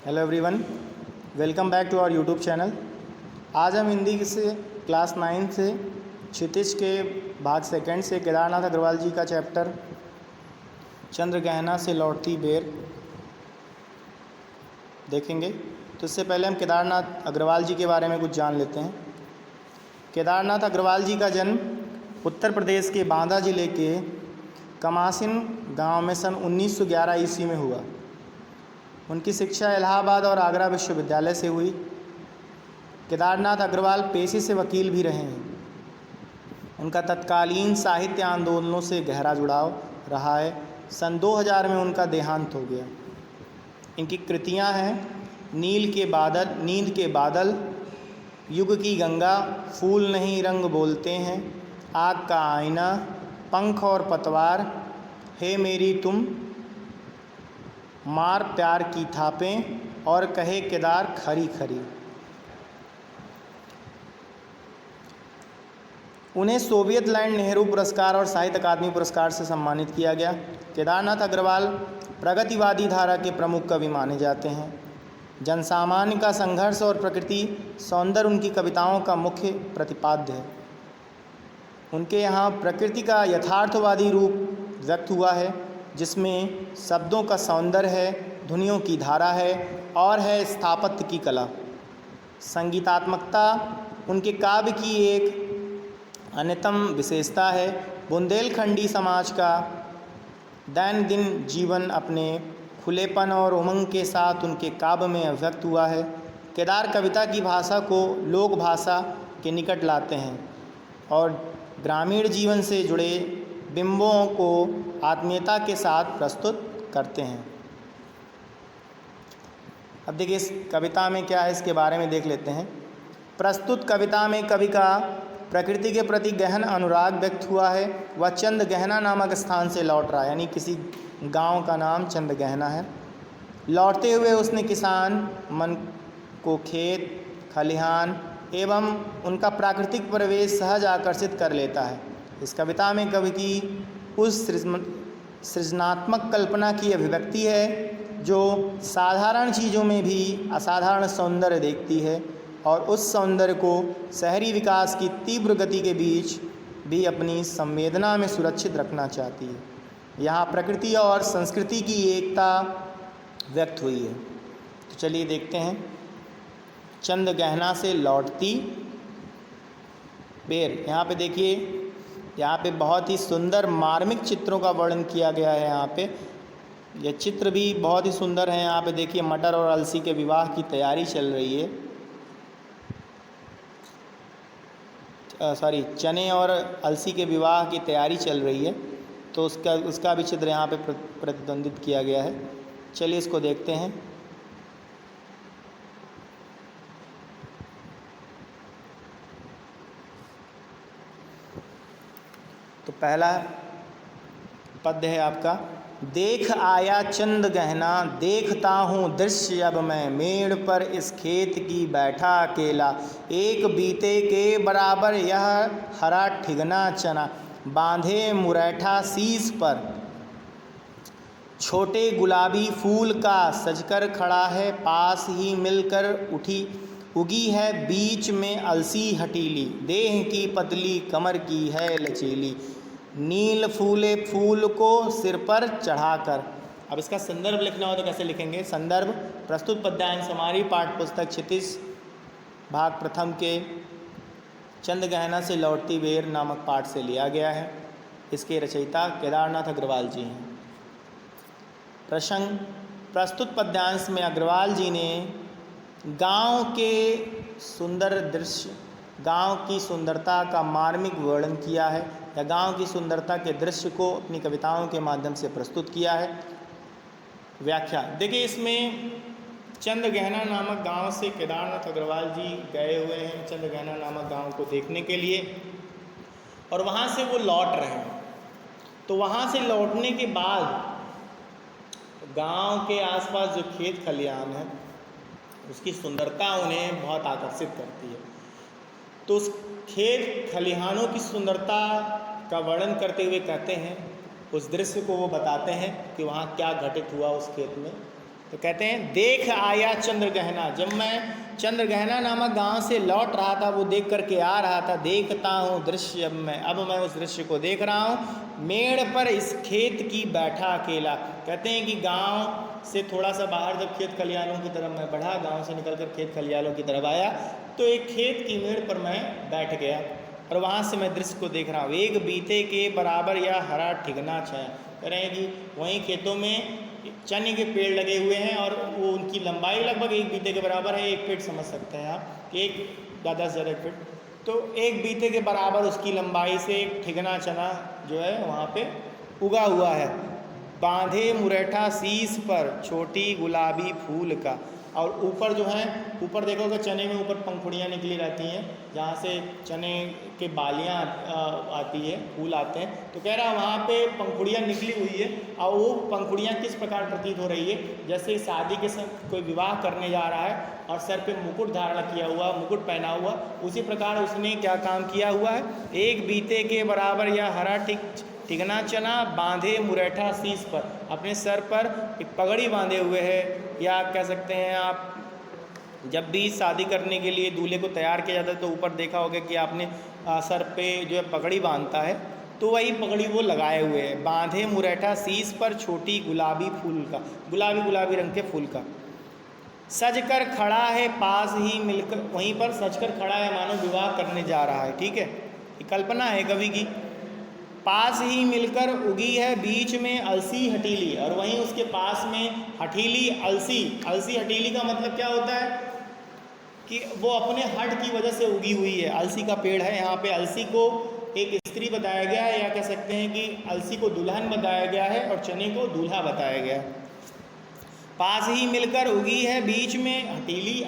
Hello everyone, welcome back to our YouTube channel. आज हम हिंदी से क्लास 9 से क्षितिज के भाग सेकंड से केदारनाथ अग्रवाल जी का चैप्टर चंद्रगहना से लौटती बेर देखेंगे। तो इससे पहले हम केदारनाथ अग्रवाल जी के बारे में कुछ जान लेते हैं। केदारनाथ अग्रवाल जी का जन्म उत्तर प्रदेश के बांदा जिले के कमासिन गांव में सन 1911 ईस्वी में हुआ। उनकी शिक्षा इलाहाबाद और आगरा विश्वविद्यालय से हुई। केदारनाथ अग्रवाल पेशे से वकील भी रहे हैं। उनका तत्कालीन साहित्य आंदोलनों से गहरा जुड़ाव रहा है। सन 2000 में उनका देहांत हो गया। इनकी कृतियां हैं नींद के बादल, युग की गंगा, फूल नहीं रंग बोलते हैं, आग का आईना, पंख और पतवार, हे मेरी तुम, मार प्यार की थापें और कहे केदार खरी खरी। उन्हें सोवियत लैंड नेहरू पुरस्कार और साहित्य अकादमी पुरस्कार से सम्मानित किया गया। केदारनाथ अग्रवाल प्रगतिवादी धारा के प्रमुख कवि माने जाते हैं। जनसामान्य का संघर्ष और प्रकृति सौंदर्य उनकी कविताओं का मुख्य प्रतिपाद्य है। उनके यहाँ प्रकृति का यथार्थवादी रूप व्यक्त हुआ है, जिसमें शब्दों का सौंदर्य है, ध्वनियों की धारा है और है स्थापत्य की कला। संगीतात्मकता उनके काव्य की एक अन्यतम विशेषता है। बुंदेलखंडी समाज का दैनंदिन जीवन अपने खुलेपन और उमंग के साथ उनके काव्य में अभिव्यक्त हुआ है। केदार कविता की भाषा को लोक भाषा के निकट लाते हैं और ग्रामीण जीवन से जुड़े बिंबों को आत्मीयता के साथ प्रस्तुत करते हैं। अब देखिए इस कविता में क्या है, इसके बारे में देख लेते हैं। प्रस्तुत कविता में कवि का प्रकृति के प्रति गहन अनुराग व्यक्त हुआ है। वह चंद्रगहना नामक स्थान से लौट रहा है, यानी किसी गांव का नाम चंद्रगहना है। लौटते हुए उसने किसान मन को खेत खलिहान एवं उनका प्राकृतिक परिवेश सहज आकर्षित कर लेता है। इस कविता में कवि की उस सृजनात्मक कल्पना की अभिव्यक्ति है जो साधारण चीज़ों में भी असाधारण सौंदर्य देखती है और उस सौंदर्य को शहरी विकास की तीव्र गति के बीच भी अपनी संवेदना में सुरक्षित रखना चाहती है। यहाँ प्रकृति और संस्कृति की एकता व्यक्त हुई है। तो चलिए देखते हैं। चंद्रगहना से लौटती बेर। यहाँ पे देखिए, यहाँ पे बहुत ही सुंदर मार्मिक चित्रों का वर्णन किया गया है। यहाँ पे ये चित्र भी बहुत ही सुंदर है। यहाँ पे देखिए मटर और अलसी के विवाह की तैयारी चल रही है। चने और अलसी के विवाह की तैयारी चल रही है, तो उसका भी चित्र यहाँ पे प्रतिद्वंदित किया गया है। चलिए इसको देखते हैं। तो पहला पद्य है आपका, देख आया चंद गहना, देखता हूँ दृश्य अब मैं, मेड़ पर इस खेत की बैठा अकेला, एक बीते के बराबर यह हरा ठिगना चना, बांधे मुरैठा शीश पर, छोटे गुलाबी फूल का सजकर खड़ा है, पास ही मिलकर उगी है बीच में अलसी हटीली, देह की पतली कमर की है लचीली, नील फूले फूल को सिर पर चढ़ाकर। अब इसका संदर्भ लिखना हो तो कैसे लिखेंगे? संदर्भ प्रस्तुत पद्यांश हमारी पाठ्य पुस्तक क्षितिज भाग प्रथम के चंद्रगहना से लौटती बेर नामक पाठ से लिया गया है। इसके रचयिता केदारनाथ अग्रवाल जी हैं। प्रसंग, प्रस्तुत पद्यांश में अग्रवाल जी ने गांव के सुंदर दृश्य, गांव की सुंदरता का मार्मिक वर्णन किया है या गांव की सुंदरता के दृश्य को अपनी कविताओं के माध्यम से प्रस्तुत किया है। व्याख्या देखिए, इसमें चंद्रगहना नामक गांव से केदारनाथ अग्रवाल जी गए हुए हैं चंद्रगहना नामक गांव को देखने के लिए, और वहाँ से वो लौट रहे हैं। तो वहाँ से लौटने के बाद गांव के आसपास जो खेत खलिहान है उसकी सुंदरता उन्हें बहुत आकर्षित करती है। तो उस खेत खलिहानों की सुंदरता का वर्णन करते हुए कहते हैं, उस दृश्य को वो बताते हैं कि वहाँ क्या घटित हुआ उस खेत में। तो कहते हैं देख आया चंद्रगहना, जब मैं चंद्रगहना नामक गांव से लौट रहा था, वो देख करके आ रहा था, देखता हूँ दृश्य अब मैं उस दृश्य को देख रहा हूँ। मेड़ पर इस खेत की बैठा अकेला। कहते हैं कि गांव से थोड़ा सा बाहर जब खेत खलिहानों की तरफ मैं बढ़ा, गांव से निकलकर खेत खलिहानों की तरफ आया, तो एक खेत की मेड़ पर मैं बैठ गया और वहाँ से मैं दृश्य को देख रहा हूँ। एक बीते के बराबर या हरा ठिगना छाया। कह रहे हैं कि वहीं खेतों में चने के पेड़ लगे हुए हैं और वो उनकी लंबाई लगभग एक बीते के बराबर है। एक फीट समझ सकते हैं आप, एक ज़्यादा से ज़्यादा एक फीट, तो एक बीते के बराबर उसकी लंबाई से एक ठिगना चना जो है वहाँ पे उगा हुआ है। बांधे मुरैठा शीश पर छोटी गुलाबी फूल का, और ऊपर जो है, ऊपर देखोगे चने में ऊपर पंखुड़ियाँ निकली रहती हैं, जहाँ से चने के बालियाँ आती है, फूल आते हैं। तो कह रहा है वहाँ पे पंखुड़ियाँ निकली हुई है, और वो पंखुड़ियाँ किस प्रकार प्रतीत हो रही है, जैसे शादी के समय कोई विवाह करने जा रहा है और सर पे मुकुट धारण किया हुआ, मुकुट पहना हुआ, उसी प्रकार उसने क्या काम किया हुआ है। एक बीते के बराबर या हरा ठिगना चना बांधे मुरैठा शीश पर, अपने सर पर एक पगड़ी बांधे हुए है, या कह सकते हैं आप जब भी शादी करने के लिए दूल्हे को तैयार किया जाता है तो ऊपर देखा होगा कि आपने सर पे जो है पगड़ी बांधता है, तो वही पगड़ी वो लगाए हुए है। बांधे मुरैठा शीश पर छोटी गुलाबी फूल का, गुलाबी रंग के फूल का। सज कर खड़ा है पास ही मिलकर, वहीं पर सज कर खड़ा है, मानो विवाह करने जा रहा है। ठीक है, ये कल्पना है कवि की। पास ही मिलकर उगी है बीच में अलसी हटीली, और वहीं उसके पास में हटीली अलसी। अलसी हटीली का मतलब क्या होता है कि वो अपने हट की वजह से उगी हुई है। अलसी का पेड़ है, यहाँ पे अलसी को एक स्त्री बताया गया है, या कह सकते हैं कि अलसी को दुल्हन बताया गया है और चने को दूल्हा बताया गया है। पास ही मिलकर उगी है बीच में हटीली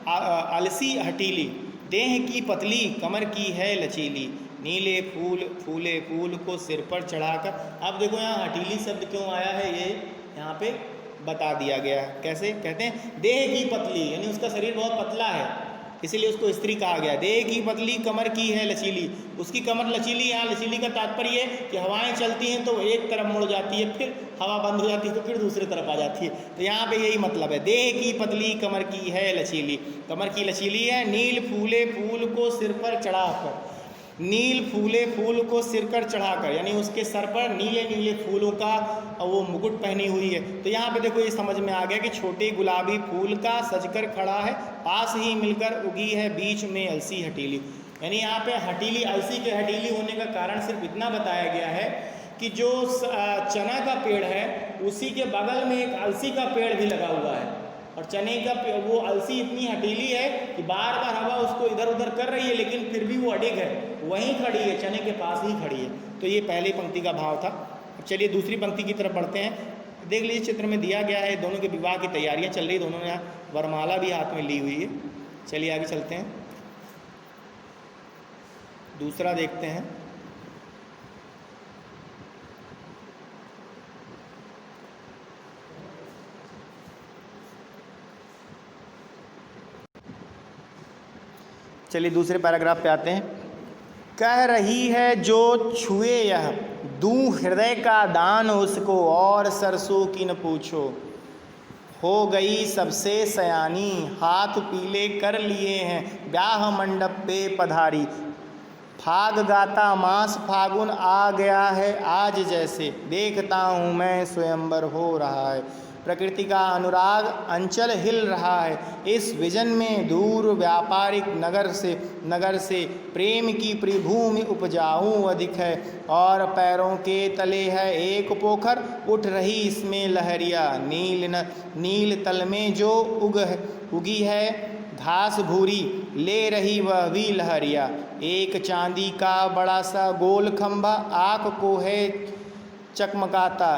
अलसी हटीली, देह की पतली कमर की है लचीली, नीले फूल को सिर पर चढ़ाकर। अब देखो यहाँ हटीली शब्द क्यों आया है, ये यहाँ पे बता दिया गया है। कैसे कहते हैं, देह की पतली, यानी उसका शरीर बहुत पतला है, इसीलिए उसको स्त्री कहा गया। देह की पतली कमर की है लचीली, उसकी कमर लचीली। यहाँ लचीली का तात्पर्य है कि हवाएं चलती हैं तो एक तरफ मुड़ जाती है, फिर हवा बंद हो जाती है तो फिर दूसरी तरफ आ जाती है। तो यहाँ पे यही मतलब है, देह की पतली कमर की है लचीली, कमर की लचीली है। नील फूले फूल को सिर पर चढ़ाकर, नील फूले फूल को सिर पर चढ़ाकर, यानी उसके सर पर नीले नीले फूलों का वो मुकुट पहनी हुई है। तो यहाँ पे देखो ये समझ में आ गया कि छोटे गुलाबी फूल का सजकर खड़ा है, पास ही मिलकर उगी है बीच में अलसी हटीली। यानी यहाँ पे हटीली, अलसी के हटीली होने का कारण सिर्फ इतना बताया गया है कि जो चना का पेड़ है उसी के बगल में एक अलसी का पेड़ भी लगा हुआ है, और चने का वो अलसी इतनी हटीली है कि बार बार हवा उसको इधर उधर कर रही है, लेकिन फिर भी वो अडिग है, वहीं खड़ी है, चने के पास ही खड़ी है। तो ये पहली पंक्ति का भाव था। अब चलिए दूसरी पंक्ति की तरफ बढ़ते हैं। देख लीजिए चित्र में दिया गया है, दोनों के विवाह की तैयारियां चल रही, दोनों ने वरमाला भी हाथ में ली हुई है। चलिए आगे चलते हैं, दूसरा देखते हैं। चलिए दूसरे पैराग्राफ पे आते हैं। कह रही है जो छुए यह, दूं हृदय का दान उसको, और सरसों की न पूछो। हो गई सबसे सयानी, हाथ पीले कर लिए हैं, ब्याह मंडप पे पधारी। फाग गाता मास फागुन आ गया है आज जैसे, देखता हूँ मैं स्वयंवर हो रहा है। प्रकृति का अनुराग अंचल हिल रहा है इस विजन में, दूर व्यापारिक नगर से प्रेम की परिभूमि उपजाऊ अधिक है, और पैरों के तले है एक पोखर, उठ रही इसमें लहरिया। नील तल में जो उगी है घास भूरी, ले रही वह भी लहरिया। एक चांदी का बड़ा सा गोल खंभा आँख को है चकमकाता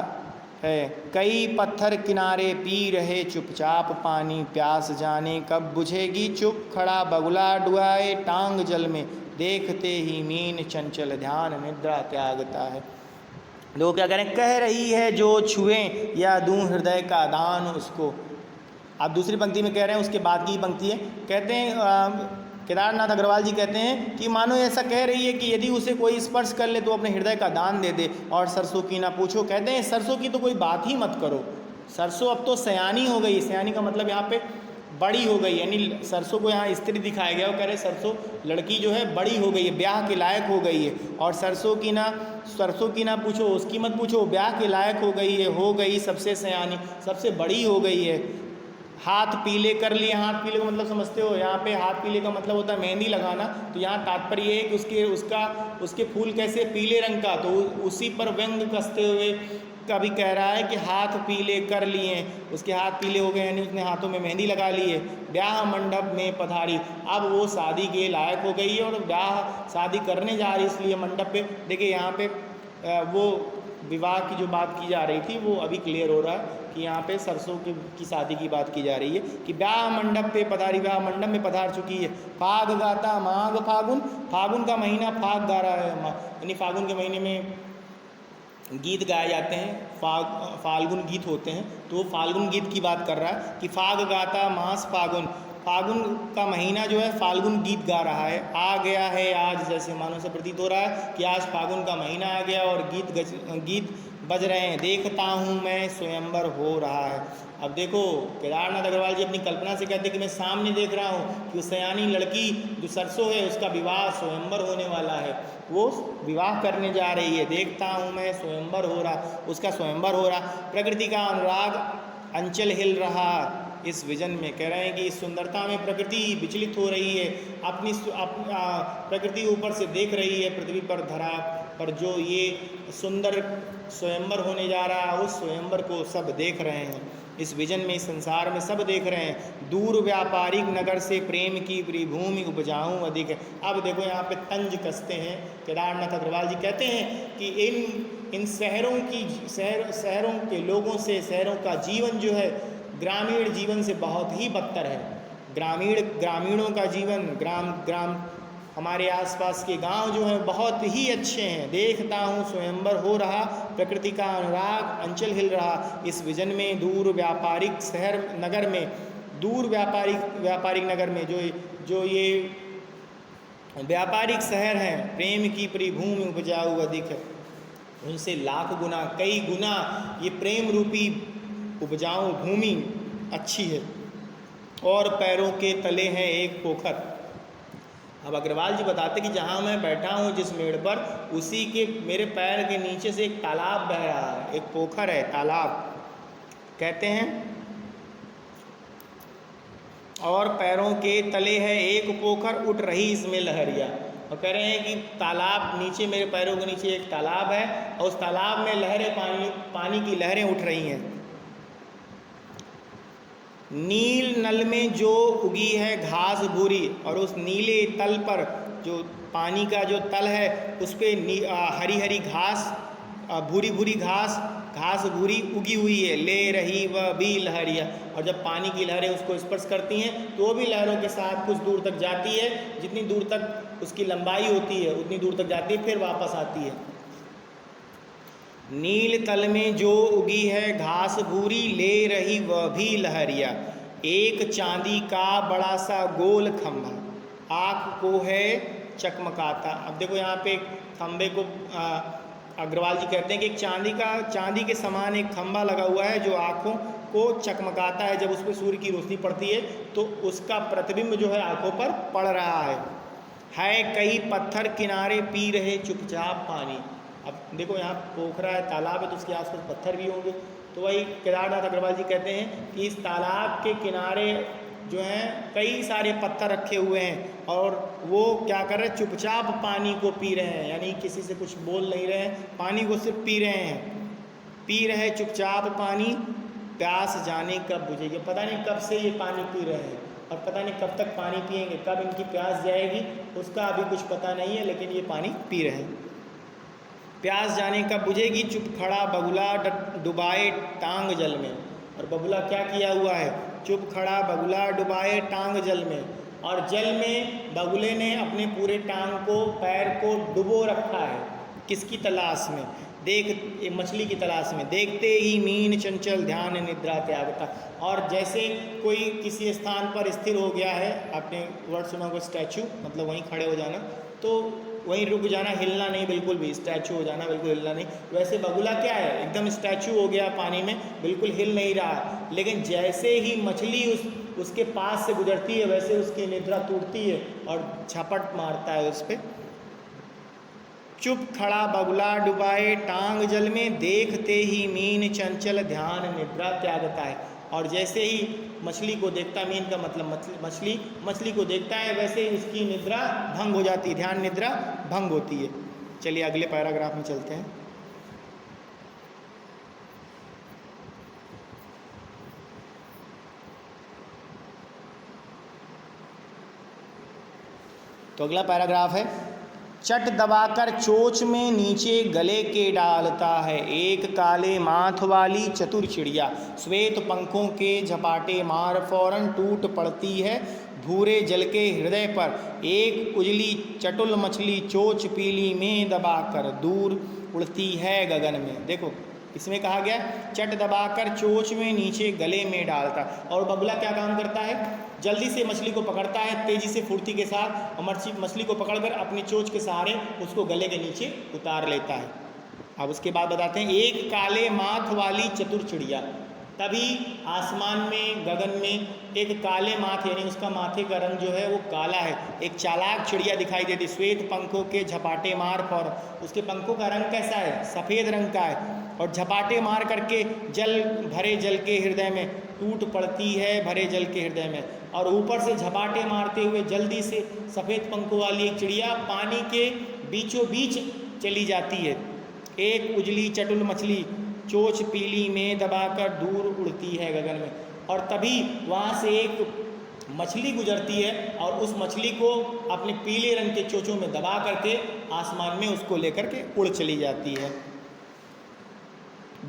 है, कई पत्थर किनारे पी रहे चुपचाप पानी, प्यास जाने कब बुझेगी चुप खड़ा बगुला डुआए टांग जल में, देखते ही मीन चंचल ध्यान निद्रा त्यागता है। लोग क्या करें, कह रही है जो छुए या दूं हृदय का दान उसको। आप दूसरी पंक्ति में कह रहे हैं, उसके बाद की पंक्ति है, कहते हैं केदारनाथ अग्रवाल जी कहते हैं कि मानो ऐसा कह रही है कि यदि उसे कोई स्पर्श कर ले तो अपने हृदय का दान दे दे, और सरसों की ना पूछो। कहते हैं सरसों की तो कोई बात ही मत करो, सरसों अब तो सयानी हो गई। सयानी का मतलब यहाँ पे बड़ी हो गई, यानी सरसों को यहाँ स्त्री दिखाया गया। वो कह रहे सरसों लड़की जो है बड़ी हो गई है, ब्याह के लायक हो गई है। और सरसों की ना पूछो, उसकी मत पूछो, ब्याह के लायक हो गई है, हो गई सबसे सयानी, सबसे बड़ी हो गई है। हाथ पीले कर लिए। हाथ पीले का मतलब समझते हो? यहाँ पे हाथ पीले का मतलब होता है मेहंदी लगाना। तो यहाँ तात्पर्य ये है कि उसके फूल कैसे पीले रंग का, तो उसी पर व्यंग कसते हुए कभी कह रहा है कि हाथ पीले कर लिए, उसके हाथ पीले हो गए, यानी उसने हाथों में मेहंदी लगा ली है। ब्याह मंडप में पधारी, अब वो शादी के लायक हो गई है और ब्याह शादी करने जा रही, इसलिए मंडप पे। देखिए यहाँ पे वो विवाह की जो बात की जा रही थी वो अभी क्लियर हो रहा है कि यहाँ पे सरसों की शादी की बात की जा रही है कि ब्याह मंडप पे पधारी, ब्याह मंडप में पधार चुकी है। फाग गाता माघ फागुन, फागुन का महीना फाग गा रहा है, यानी फागुन के महीने में गीत गाए जाते हैं, फाल्गुन गीत होते हैं, तो वो फाल्गुन गीत की बात कर रहा है कि फाग गाता मास फागुन, फागुन का महीना जो है फाल्गुन गीत गा रहा है। आ गया है आज, जैसे मानो से प्रतीत हो रहा है कि आज फागुन का महीना आ गया और गीत बज रहे हैं। देखता हूँ मैं स्वयंवर हो रहा है। अब देखो केदारनाथ अग्रवाल जी अपनी कल्पना से कहते हैं कि मैं सामने देख रहा हूँ कि उस सयानी लड़की जो सरसों है उसका विवाह स्वयंवर होने वाला है, वो विवाह करने जा रही है। देखता हूँ मैं स्वयंवर हो रहा, उसका स्वयंवर हो रहा। प्रकृति का अनुराग अंचल हिल रहा। इस विजन में कह रहे हैं कि इस सुंदरता में प्रकृति विचलित हो रही है, प्रकृति ऊपर से देख रही है पृथ्वी पर, धरा पर जो ये सुंदर स्वयंवर होने जा रहा है उस स्वयंवर को सब देख रहे हैं। इस विजन में, इस संसार में सब देख रहे हैं। दूर व्यापारिक नगर से प्रेम की भूमि उपजाऊं अधिक। अब देखो यहाँ पे तंज कसते हैं केदारनाथ अग्रवाल जी, कहते हैं कि इन शहरों के लोगों से, शहरों का जीवन जो है ग्रामीण जीवन से बहुत ही बदतर है। ग्रामीणों का जीवन, हमारे आसपास के गांव जो हैं बहुत ही अच्छे हैं। देखता हूँ स्वयंवर हो रहा, प्रकृति का अनुराग अंचल हिल रहा। इस विजन में दूर व्यापारिक नगर में जो ये व्यापारिक शहर हैं, प्रेम की परिभूमि उपजाऊ अधिक, उनसे लाख गुना, कई गुना ये प्रेम रूपी उपजाऊ भूमि अच्छी है। और पैरों के तले हैं एक पोखर। अब अग्रवाल जी बताते कि जहाँ मैं बैठा हूँ जिस मेड़ पर, उसी के मेरे पैर के नीचे से एक तालाब बह रहा है, एक पोखर है, तालाब कहते हैं। और पैरों के तले है एक पोखर, उठ रही इसमें लहरिया। और कह रहे हैं कि तालाब नीचे, मेरे पैरों के नीचे एक तालाब है और उस तालाब में लहरें, पानी की लहरें उठ रही हैं। नील नल में जो उगी है घास भूरी, और उस नीले तल पर जो पानी का जो तल है उस पर हरी हरी घास, भूरी भूरी घास भूरी उगी हुई है। ले रही वह भी लहरिया, और जब पानी की लहरें उसको स्पर्श करती हैं तो वो भी लहरों के साथ कुछ दूर तक जाती है, जितनी दूर तक उसकी लंबाई होती है उतनी दूर तक जाती है, फिर वापस आती है। नील तल में जो उगी है घास भूरी, ले रही वह भी लहरिया। एक चांदी का बड़ा सा गोल खंभा, आँख को है चकमकाता। अब देखो यहाँ पे एक खंभे को अग्रवाल जी कहते हैं कि एक चांदी के समान एक खंभा लगा हुआ है जो आँखों को चकमकाता है। जब उस पर सूर्य की रोशनी पड़ती है तो उसका प्रतिबिंब जो है आँखों पर पड़ रहा है। कई पत्थर किनारे पी रहे चुपचाप पानी। अब देखो यहाँ पोखरा है, तालाब है, तो उसके आसपास पत्थर भी होंगे। तो वही केदारनाथ अग्रवाल जी कहते हैं कि इस तालाब के किनारे जो हैं कई सारे पत्थर रखे हुए हैं और वो क्या कर रहे हैं, चुपचाप पानी को पी रहे हैं, यानी किसी से कुछ बोल नहीं रहे हैं, पानी को सिर्फ पी रहे हैं। पी रहे चुपचाप पानी, प्यास जाने कब बुझेगी। पता नहीं कब से ये पानी पी रहे हैं और पता नहीं कब तक पानी पिएंगे, कब इनकी प्यास जाएगी उसका अभी कुछ पता नहीं है, लेकिन ये पानी पी रहे हैं। प्यास जाने कब बुझेगी, चुप खड़ा बगुला डुबाए टांग जल में। और बगुला क्या किया हुआ है, चुप खड़ा बगुला डुबाए टांग जल में, और जल में बगुले ने अपने पूरे टांग को, पैर को डुबो रखा है। किसकी तलाश में, मछली की तलाश में। देखते ही मीन चंचल ध्यान निद्रा त्यागता। और जैसे कोई किसी स्थान पर स्थिर हो गया है, आपने वर्ड सुना होगा स्टैचू, मतलब वहीं खड़े हो जाना, तो वहीं रुक जाना, हिलना नहीं बिल्कुल भी, स्टैचू हो जाना, बिल्कुल हिलना नहीं। वैसे बगुला क्या है, एकदम स्टैचू हो गया पानी में, बिल्कुल हिल नहीं रहा। लेकिन जैसे ही मछली उसके पास से गुजरती है वैसे उसकी निद्रा टूटती है और झपट मारता है उस पर। चुप खड़ा बगुला डुबाए टांग जल में, देखते ही मीन चंचल ध्यान निद्रा त्यागता है। और जैसे ही मछली को देखता, मीन का मतलब मछली को देखता है, वैसे ही उसकी निद्रा भंग हो जाती है, ध्यान निद्रा भंग होती है। चलिए अगले पैराग्राफ में चलते हैं। तो अगला पैराग्राफ है, चट दबाकर चोंच में नीचे गले के डालता है, एक काले माथ वाली चतुर चिड़िया, श्वेत पंखों के झपाटे मार फौरन टूट पड़ती है भूरे जल के हृदय पर, एक उजली चटुल मछली चोंच पीली में दबाकर दूर उड़ती है गगन में। देखो इसमें कहा गया चट दबाकर चोंच में नीचे गले में डालता, और बगुला क्या काम करता है, जल्दी से मछली को पकड़ता है तेजी से फुर्ती के साथ, और मछली को पकड़कर अपनी चोंच के सहारे उसको गले के नीचे उतार लेता है। अब उसके बाद बताते हैं, एक काले माथ वाली चतुर चिड़िया। तभी आसमान में, गगन में एक काले माथ यानी उसका माथे का रंग जो है वो काला है, एक चालाक चिड़िया दिखाई देती, श्वेत पंखों के झपाटे मार फौर, उसके पंखों का रंग कैसा है, सफ़ेद रंग का है, और झपाटे मार करके भरे जल के हृदय में टूट पड़ती है, भरे जल के हृदय में। और ऊपर से झपाटे मारते हुए जल्दी से सफ़ेद पंखों वाली एक चिड़िया पानी के बीचों बीच चली जाती है, एक उजली चटुल मछली चोंच पीली में दबाकर दूर उड़ती है गगन में। और तभी वहाँ से एक मछली गुजरती है और उस मछली को अपने पीले रंग के चोंचों में दबा करके आसमान में उसको लेकर के उड़ चली जाती है,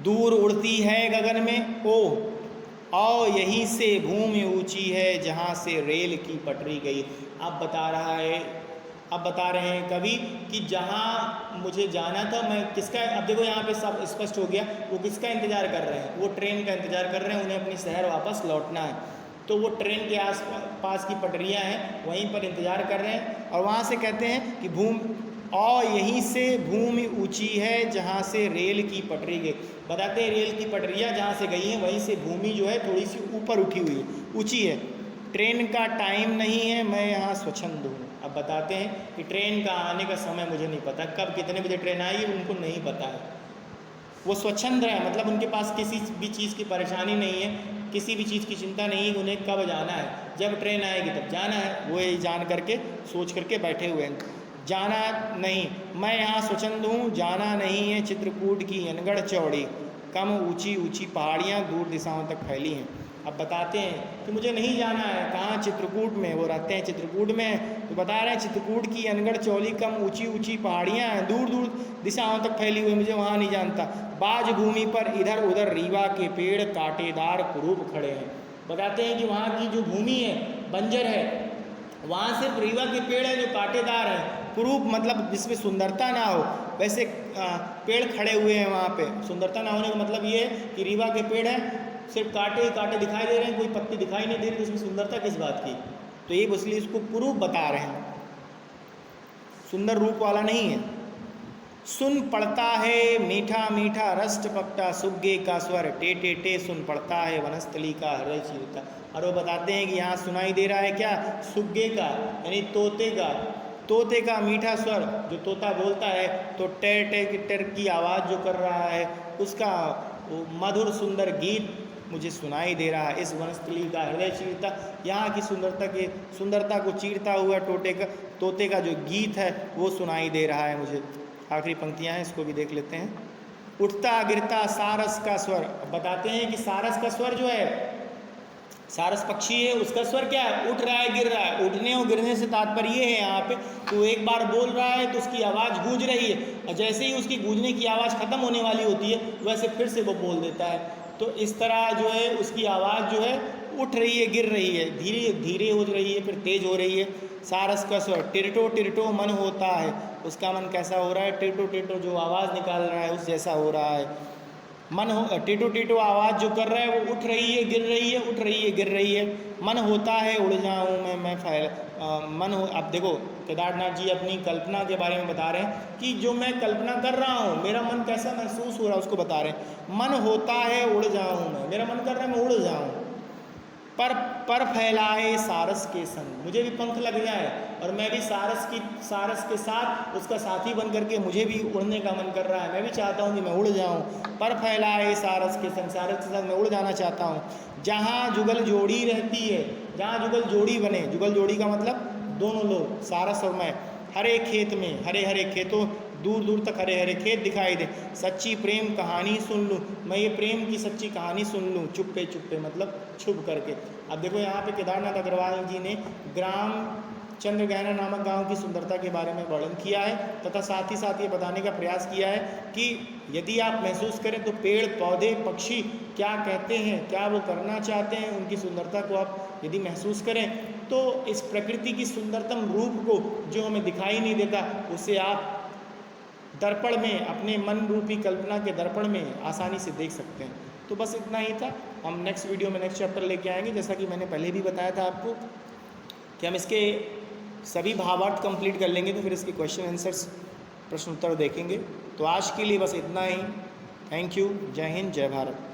दूर उड़ती है गगन में। ओ यहीं से भूमि ऊंची है जहाँ से रेल की पटरी गई। अब बता रहे हैं कवि कि जहाँ मुझे जाना था, मैं किसका, अब देखो यहाँ पे सब स्पष्ट हो गया, वो किसका इंतज़ार कर रहे हैं, वो ट्रेन का इंतज़ार कर रहे हैं, उन्हें अपनी शहर वापस लौटना है। तो वो ट्रेन के आस पास की पटरियाँ हैं, वहीं पर इंतज़ार कर रहे हैं, और वहाँ से कहते हैं कि यहीं से भूमि ऊंची है जहाँ से रेल की पटरी गई। बताते हैं रेल की पटरियाँ जहाँ से गई हैं वहीं से भूमि जो है थोड़ी सी ऊपर उठी हुई है, ऊंची है। ट्रेन का टाइम नहीं है, मैं यहाँ स्वच्छंद हूँ। अब बताते हैं कि ट्रेन का आने का समय मुझे नहीं पता, कब कितने बजे ट्रेन आएगी उनको नहीं पता है। वो स्वच्छंद है, मतलब उनके पास किसी भी चीज़ की परेशानी नहीं है, किसी भी चीज़ की चिंता नहीं है, उन्हें कब जाना है, जब ट्रेन आएगी तब जाना है, वो ये जान करके सोच करके बैठे हुए हैं। जाना नहीं, मैं यहाँ स्वच्छंद हूँ, जाना नहीं है चित्रकूट की अनगढ़ चौड़ी, कम ऊंची ऊंची पहाड़ियाँ दूर दिशाओं तक फैली हैं। अब बताते हैं कि मुझे नहीं जाना है, कहाँ, चित्रकूट में, वो रहते हैं चित्रकूट में, तो बता रहे हैं चित्रकूट की अनगढ़ चौड़ी कम ऊंची ऊंची पहाड़ियाँ हैं दूर दूर दिशाओं तक फैली हुई, मुझे वहाँ नहीं जानता। बाज भूमि पर इधर उधर रीवा के पेड़ कांटेदार कुरूप खड़े हैं। बताते हैं कि वहाँ की जो भूमि है बंजर है, वहाँ सिर्फ रीवा के पेड़ हैं जो कांटेदार हैं, कुरूप मतलब जिसमें सुंदरता ना हो, वैसे पेड़ खड़े हुए हैं वहाँ पे। सुंदरता ना होने का मतलब ये है कि रीवा के पेड़ हैं, सिर्फ कांटे ही कांटे दिखाई दे रहे हैं, कोई पत्ती दिखाई नहीं दे रही, तो उसमें सुंदरता किस बात की। तो ये इसलिए इसको कुरूप बता रहे हैं, सुंदर रूप वाला नहीं है। सुन पड़ता है मीठा मीठा रस टपकता सुग्गे का स्वर, टे टे टे सुन पड़ता है वनस्थली का हृदय चीरता। और वो बताते हैं कि यहाँ सुनाई दे रहा है क्या, सुग्गे का यानी तोते का मीठा स्वर, जो तोता बोलता है तो टेर टेर टेर की आवाज़ जो कर रहा है, उसका वो मधुर सुंदर गीत मुझे सुनाई दे रहा है। इस वनस्थली का हृदय चीरता, यहाँ की सुंदरता को चीरता हुआ तोते का जो गीत है वो सुनाई दे रहा है मुझे। आखिरी पंक्तियाँ हैं, इसको भी देख लेते हैं। उठता गिरता सारस का स्वर। बताते हैं कि सारस का स्वर जो है, सारस पक्षी है, उसका स्वर क्या है, उठ रहा है गिर रहा है। उठने और गिरने से तात्पर्य ये है यहाँ पे, तो एक बार बोल रहा है तो उसकी आवाज़ गूंज रही है, और जैसे ही उसकी गूंजने की आवाज़ ख़त्म होने वाली होती है वैसे फिर से वो बोल देता है। तो इस तरह जो है उसकी आवाज़ जो है उठ रही है, गिर रही है, धीरे धीरे हो रही है, फिर तेज हो रही है। सारस का स्वर टिरटो टिरटो मन होता है, उसका मन कैसा हो रहा है, टिरटो टिरटो जो आवाज़ निकाल रहा है उस जैसा हो रहा है। मन हो टीटू टीटू आवाज़ जो कर रहा है वो उठ रही है गिर रही है, उठ रही है गिर रही है। मन होता है उड़ जाऊँ मैं फैल मन हो। अब देखो केदारनाथ जी अपनी कल्पना के बारे में बता रहे हैं कि जो मैं कल्पना कर रहा हूँ मेरा मन कैसा महसूस हो रहा है उसको बता रहे हैं। मन होता है उड़ जाऊँ मैं, मेरा मन कर रहा है मैं उड़ जाऊँ, पर फैलाए सारस के संग, मुझे भी पंख लग जाए और मैं भी सारस के साथ उसका साथी बन करके मुझे भी उड़ने का मन कर रहा है, मैं भी चाहता हूँ कि मैं उड़ जाऊँ। पर फैलाए सारस के संग, सारस के संग मैं उड़ जाना चाहता हूँ। जहाँ जुगल जोड़ी रहती है, जहाँ जुगल जोड़ी बने, जुगल जोड़ी का मतलब दोनों लोग सारस और मैं, हरे खेत में, हरे हरे खेतों, दूर दूर तक हरे हरे खेत दिखाई दे, सच्ची प्रेम कहानी सुन लूँ, मैं ये प्रेम की सच्ची कहानी सुन लूँ चुप्पे चुप्पे मतलब छुप करके। अब देखो यहाँ पे केदारनाथ अग्रवाल जी ने ग्राम चंद्रगहना नामक गांव की सुंदरता के बारे में वर्णन किया है तथा साथ ही साथ ये बताने का प्रयास किया है कि यदि आप महसूस करें तो पेड़ पौधे पक्षी क्या कहते हैं, क्या वो करना चाहते हैं, उनकी सुंदरता को आप यदि महसूस करें तो इस प्रकृति की सुंदरतम रूप को जो हमें दिखाई नहीं देता उसे आप दर्पण में, अपने मन रूपी कल्पना के दर्पण में आसानी से देख सकते हैं। तो बस इतना ही था। हम नेक्स्ट वीडियो में नेक्स्ट चैप्टर लेके आएंगे, जैसा कि मैंने पहले भी बताया था आपको कि हम इसके सभी भावार्थ कंप्लीट कर लेंगे तो फिर इसके क्वेश्चन आंसर्स प्रश्न उत्तर देखेंगे। तो आज के लिए बस इतना ही। Thank you. जय हिंद, जय भारत।